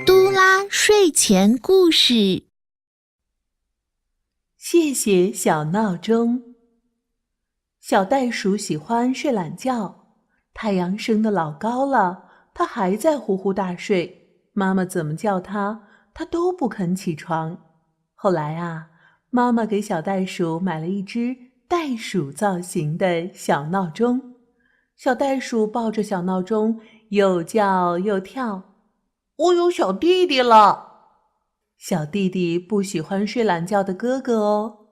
嘟啦睡前故事。谢谢小闹钟。小袋鼠喜欢睡懒觉，太阳升得老高了，它还在呼呼大睡，妈妈怎么叫它，它都不肯起床。后来啊，妈妈给小袋鼠买了一只袋鼠造型的小闹钟，小袋鼠抱着小闹钟又叫又跳。我有小弟弟了！小弟弟不喜欢睡懒觉的哥哥哦。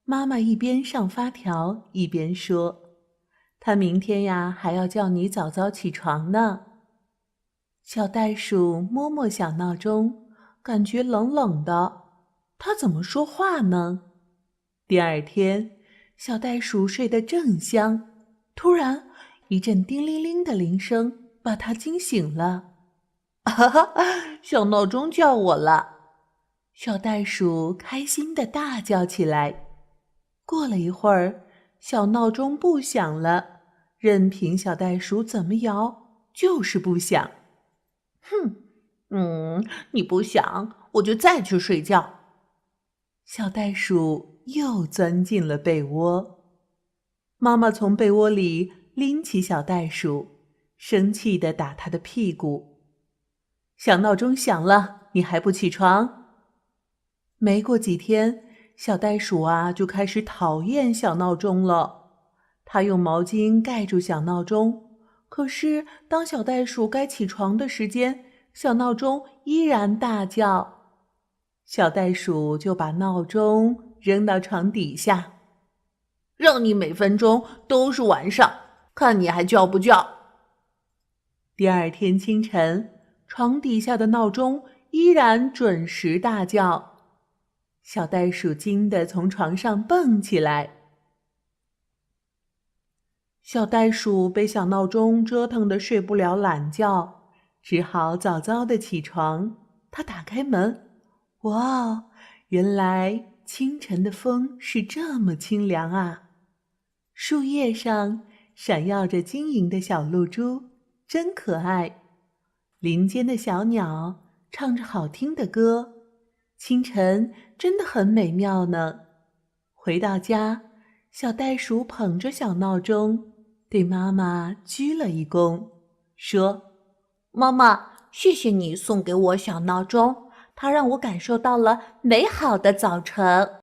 妈妈一边上发条一边说：“他明天呀还要叫你早早起床呢。”小袋鼠摸摸小闹钟，感觉冷冷的。它怎么说话呢？第二天，小袋鼠睡得正香，突然一阵叮铃铃的铃声把它惊醒了。哈哈，小闹钟叫我了！小袋鼠开心地大叫起来。过了一会儿，小闹钟不响了，任凭小袋鼠怎么摇，就是不响。你不响，我就再去睡觉。小袋鼠又钻进了被窝。妈妈从被窝里拎起小袋鼠，生气地打它的屁股。小闹钟响了，你还不起床？没过几天，小袋鼠啊就开始讨厌小闹钟了。它用毛巾盖住小闹钟，可是当小袋鼠该起床的时间，小闹钟依然大叫。小袋鼠就把闹钟扔到床底下，让你每分钟都是晚上，看你还叫不叫。第二天清晨，床底下的闹钟依然准时大叫。小袋鼠惊得从床上蹦起来。小袋鼠被小闹钟折腾得睡不了懒觉，只好早早地起床。它打开门，哇，原来清晨的风是这么清凉啊！树叶上闪耀着晶莹的小露珠，真可爱。林间的小鸟唱着好听的歌，清晨真的很美妙呢。回到家，小袋鼠捧着小闹钟，对妈妈鞠了一躬，说：“妈妈，谢谢你送给我小闹钟，它让我感受到了美好的早晨。”